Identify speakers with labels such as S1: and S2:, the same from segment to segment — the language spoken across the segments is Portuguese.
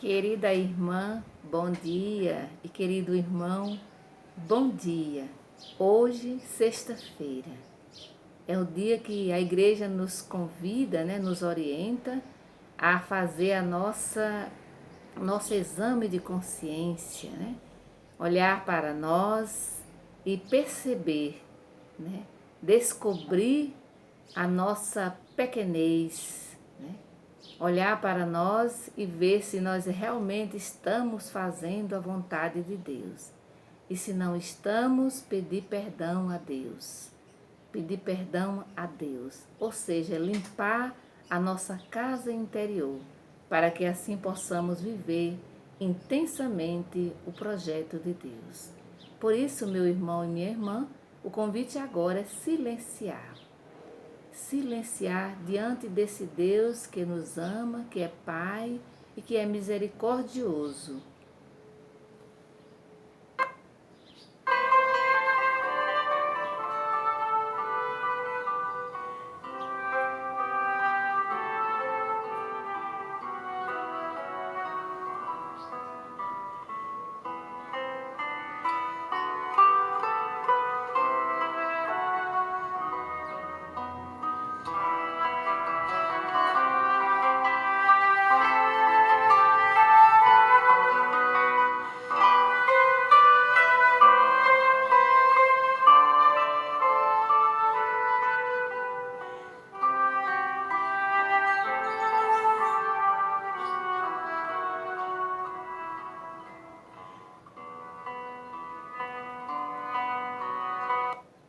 S1: Querida irmã, bom dia. E querido irmão, bom dia. Hoje, sexta-feira, é o dia que a igreja nos convida, nos orienta a fazer nosso exame de consciência, olhar para nós e perceber, descobrir a nossa pequenez, olhar para nós e ver se nós realmente estamos fazendo a vontade de Deus. E se não estamos, pedir perdão a Deus. Pedir perdão a Deus, ou seja, limpar a nossa casa interior, para que assim possamos viver intensamente o projeto de Deus. Por isso, meu irmão e minha irmã, o convite agora é silenciar. Silenciar diante desse Deus que nos ama, que é Pai e que é misericordioso.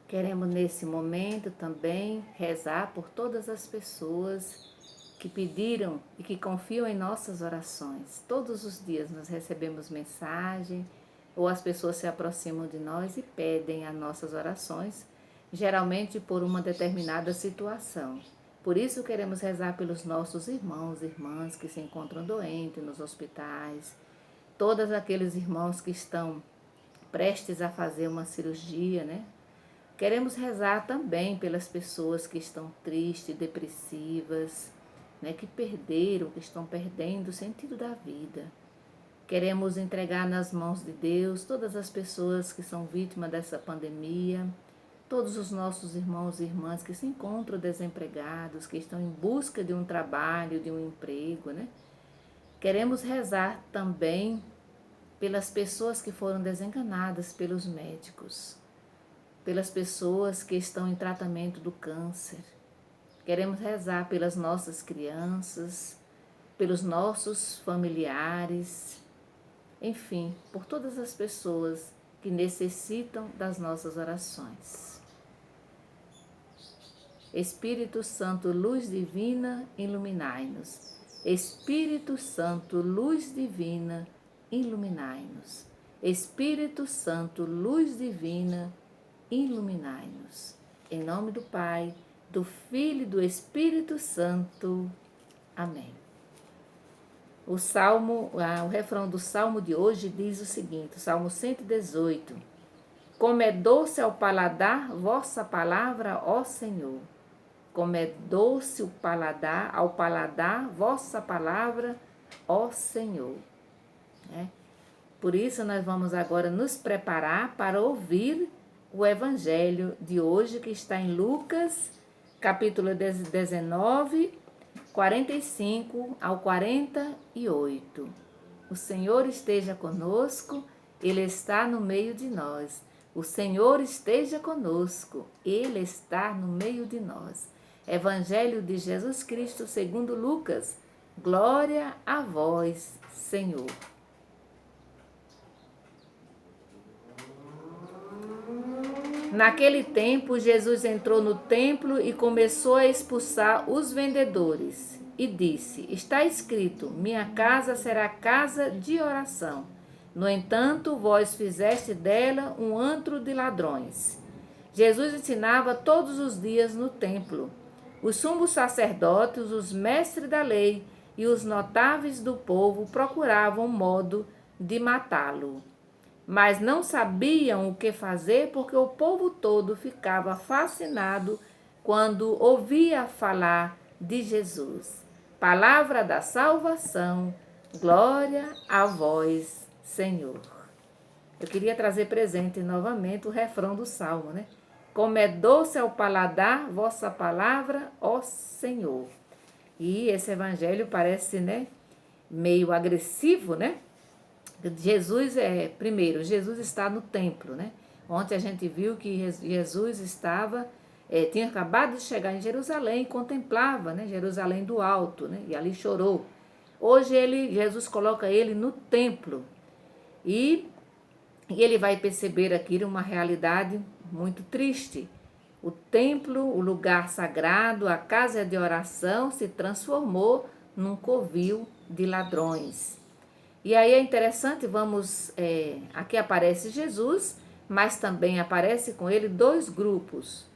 S1: Queremos nesse momento também rezar por todas as pessoas que pediram e que confiam em nossas orações. Todos os dias nós recebemos mensagem ou as pessoas se aproximam de nós e pedem as nossas orações, geralmente por uma determinada situação. Por isso queremos rezar pelos nossos irmãos e irmãs que se encontram doentes nos hospitais, todos aqueles irmãos que estão prestes a fazer uma cirurgia, Queremos rezar também pelas pessoas que estão tristes, depressivas, que perderam, que estão perdendo o sentido da vida. Queremos entregar nas mãos de Deus todas as pessoas que são vítimas dessa pandemia, todos os nossos irmãos e irmãs que se encontram desempregados, que estão em busca de um trabalho, de um emprego, Queremos rezar também pelas pessoas que foram desenganadas pelos médicos, pelas pessoas que estão em tratamento do câncer. Queremos rezar pelas nossas crianças, pelos nossos familiares, enfim, por todas as pessoas que necessitam das nossas orações. Espírito Santo, luz divina, iluminai-nos. Espírito Santo, luz divina, iluminai-nos. Espírito Santo, luz divina, iluminai-nos. Em nome do Pai, do Filho e do Espírito Santo. Amém. O refrão do Salmo de hoje diz o seguinte, Salmo 118. Como é doce ao paladar vossa palavra, ó Senhor. Como é doce ao paladar vossa palavra, ó Senhor. Por isso nós vamos agora nos preparar para ouvir o Evangelho de hoje, que está em Lucas, capítulo 19, 45 ao 48. O Senhor esteja conosco, Ele está no meio de nós. O Senhor esteja conosco, Ele está no meio de nós. Evangelho de Jesus Cristo segundo Lucas. Glória a vós, Senhor. Naquele tempo, Jesus entrou no templo e começou a expulsar os vendedores. E disse, está escrito, minha casa será casa de oração. No entanto, vós fizeste dela um antro de ladrões. Jesus ensinava todos os dias no templo. Os sumos sacerdotes, os mestres da lei e os notáveis do povo procuravam modo de matá-lo. Mas não sabiam o que fazer porque o povo todo ficava fascinado quando ouvia falar de Jesus. Palavra da salvação, Glória a vós, Senhor. Eu queria trazer presente novamente o refrão do Salmo, né? Como é doce ao paladar vossa palavra, ó Senhor. E esse evangelho parece, né, meio agressivo, né? Primeiro, Jesus está no templo, né? Ontem a gente viu que Jesus tinha acabado de chegar em Jerusalém e contemplava, né, Jerusalém do alto, né? E ali chorou. Hoje Jesus coloca ele no templo e, e ele vai perceber aqui uma realidade muito triste. O templo, o lugar sagrado, a casa de oração se transformou num covil de ladrões. E aí é interessante, aqui aparece Jesus, mas também aparece com ele dois grupos.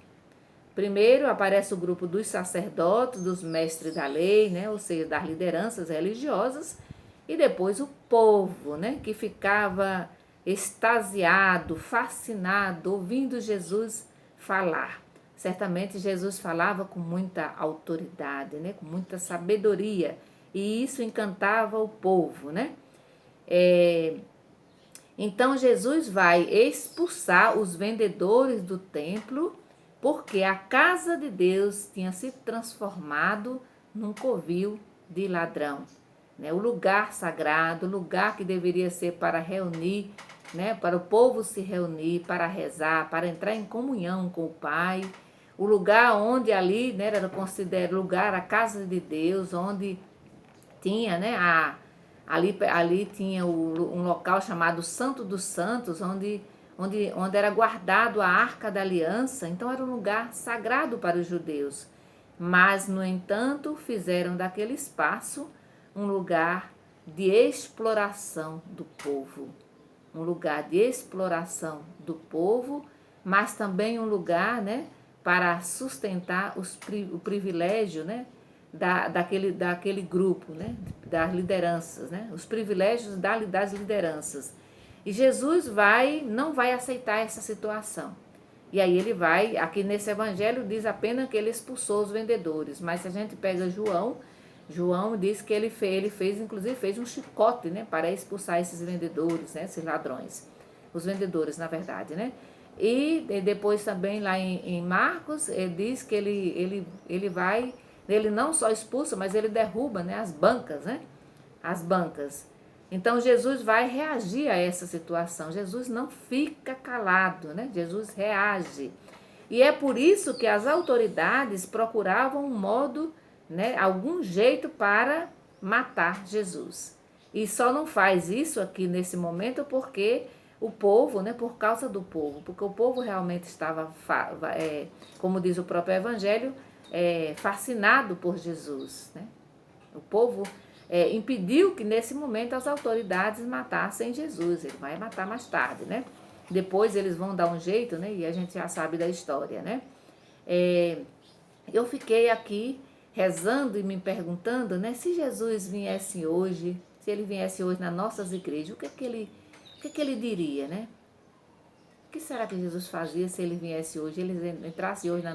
S1: Primeiro aparece o grupo dos sacerdotes, dos mestres da lei, né, ou seja, das lideranças religiosas, e depois o povo, né, que ficava extasiado, fascinado, ouvindo Jesus falar. Certamente Jesus falava com muita autoridade, né, com muita sabedoria, e isso encantava o povo, né? Então Jesus vai expulsar os vendedores do templo, porque a casa de Deus tinha se transformado num covil de ladrão, né? O lugar sagrado, o lugar que deveria ser para reunir, né? Para o povo se reunir, para rezar, para entrar em comunhão com o Pai, o lugar onde ali, né, era considerado lugar, a casa de Deus, onde tinha, né, ali tinha um local chamado Santo dos Santos, onde era guardado a Arca da Aliança, então era um lugar sagrado para os judeus. Mas, no entanto, fizeram daquele espaço um lugar de exploração do povo. Um lugar de exploração do povo, mas também um lugar, né, para sustentar o privilégio, né, daquele grupo, né, das lideranças, né, os privilégios das lideranças. E Jesus não vai aceitar essa situação. E aí aqui nesse evangelho diz apenas que ele expulsou os vendedores, mas se a gente pega João diz que ele fez, inclusive fez um chicote, né, para expulsar esses vendedores, né, esses ladrões, os vendedores, na verdade, né. E depois também lá em Marcos, diz que ele não só expulsa, mas ele derruba, né, as bancas, né, as bancas. Então Jesus vai reagir a essa situação. Jesus não fica calado, né? Jesus reage. E é por isso que as autoridades procuravam um modo, né, algum jeito para matar Jesus. E só não faz isso aqui nesse momento porque o povo, né, por causa do povo, porque o povo realmente estava, como diz o próprio Evangelho, fascinado por Jesus, né? O povo impediu que nesse momento as autoridades matassem Jesus. Ele vai matar mais tarde, né? Depois eles vão dar um jeito, né? E a gente já sabe da história, né? Eu fiquei aqui rezando e me perguntando, né? Se Jesus viesse hoje, se ele viesse hoje nas nossas igrejas, o que ele diria, né? O que será que Jesus fazia se ele viesse hoje, ele entrasse hoje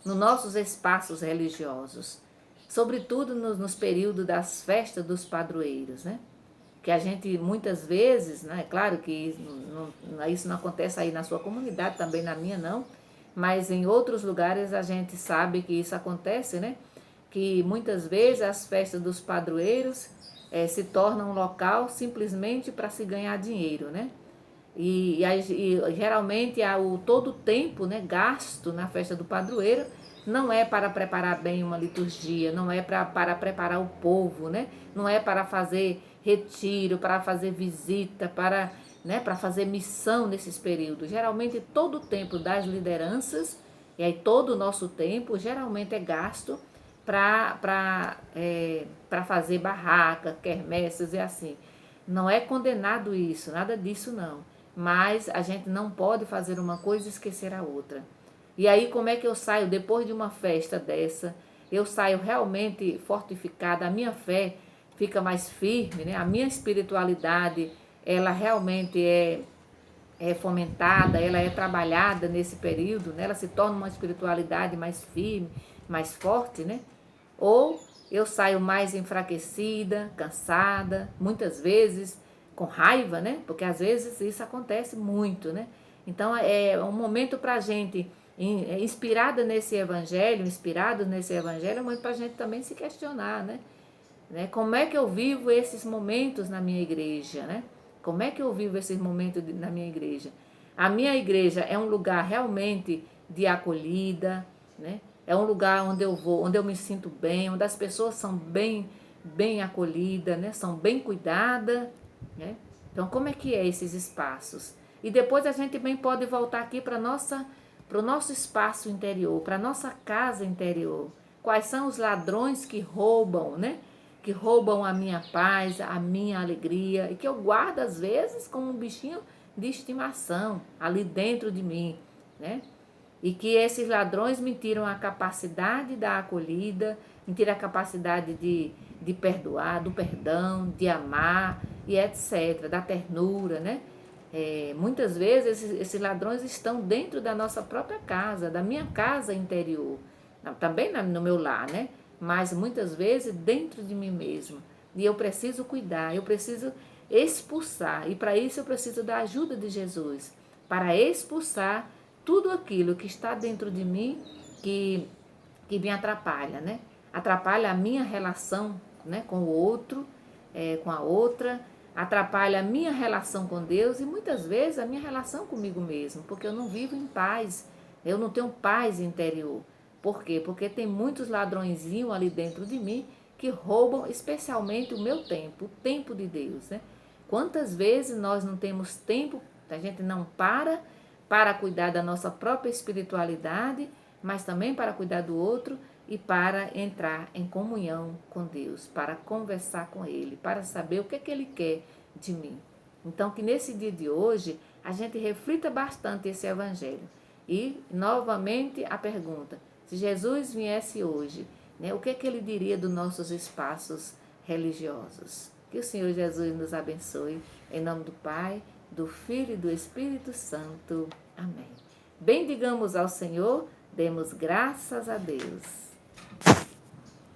S1: nos nossos espaços religiosos? Sobretudo nos períodos das festas dos padroeiros, né? Que a gente muitas vezes, né? É claro que isso não acontece aí na sua comunidade, também na minha não, mas em outros lugares a gente sabe que isso acontece, né? Que muitas vezes as festas dos padroeiros se tornam um local simplesmente para se ganhar dinheiro, né? E geralmente todo o tempo, né, gasto na festa do padroeiro não é para preparar bem uma liturgia, não é para preparar o povo, né? Não é para fazer retiro, para fazer visita, para fazer missão nesses períodos. Geralmente todo o tempo das lideranças, e aí todo o nosso tempo, geralmente é gasto para fazer barraca, quermesses e assim. Não é condenado isso, nada disso não. Mas a gente não pode fazer uma coisa e esquecer a outra. E aí como é que eu saio depois de uma festa dessa? Eu saio realmente fortificada, a minha fé fica mais firme, né? A minha espiritualidade, ela realmente é fomentada, ela é trabalhada nesse período, né? Ela se torna uma espiritualidade mais firme, mais forte, né? Ou eu saio mais enfraquecida, cansada, muitas vezes com raiva, né? Porque às vezes isso acontece muito, né? Então é um momento para a gente, inspirado nesse evangelho, é muito para a gente também se questionar, né? Como é que eu vivo esses momentos na minha igreja, né? Como é que eu vivo esses momentos na minha igreja? A minha igreja é um lugar realmente de acolhida, né? É um lugar onde eu vou, onde eu me sinto bem, onde as pessoas são bem acolhidas, né? São bem cuidadas, né? Então, como é que é esses espaços? E depois a gente bem pode voltar aqui para o nosso espaço interior, para a nossa casa interior. Quais são os ladrões que roubam, né? Que roubam a minha paz, a minha alegria, e que eu guardo às vezes como um bichinho de estimação ali dentro de mim, né? E que esses ladrões me tiram a capacidade da acolhida, me tiram a capacidade de perdoar, do perdão, de amar e etc., da ternura, né? Muitas vezes esses ladrões estão dentro da nossa própria casa, da minha casa interior, também no meu lar, né? Mas muitas vezes dentro de mim mesmo. E eu preciso cuidar, eu preciso expulsar. E para isso eu preciso da ajuda de Jesus, para expulsar tudo aquilo que está dentro de mim que, que me atrapalha, né? Atrapalha a minha relação, né, com o outro, com a outra, atrapalha a minha relação com Deus e muitas vezes a minha relação comigo mesmo, porque eu não vivo em paz, eu não tenho paz interior. Por quê? Porque tem muitos ladrõezinhos ali dentro de mim que roubam especialmente o meu tempo, o tempo de Deus, né? Quantas vezes nós não temos tempo, a gente não para cuidar da nossa própria espiritualidade, mas também para cuidar do outro e para entrar em comunhão com Deus, para conversar com Ele, para saber o que é que Ele quer de mim. Então, que nesse dia de hoje a gente reflita bastante esse Evangelho. E, novamente, a pergunta: se Jesus viesse hoje, né, o que é que Ele diria dos nossos espaços religiosos? Que o Senhor Jesus nos abençoe. Em nome do Pai, do Filho e do Espírito Santo. Amém. Bendigamos ao Senhor, demos graças a Deus.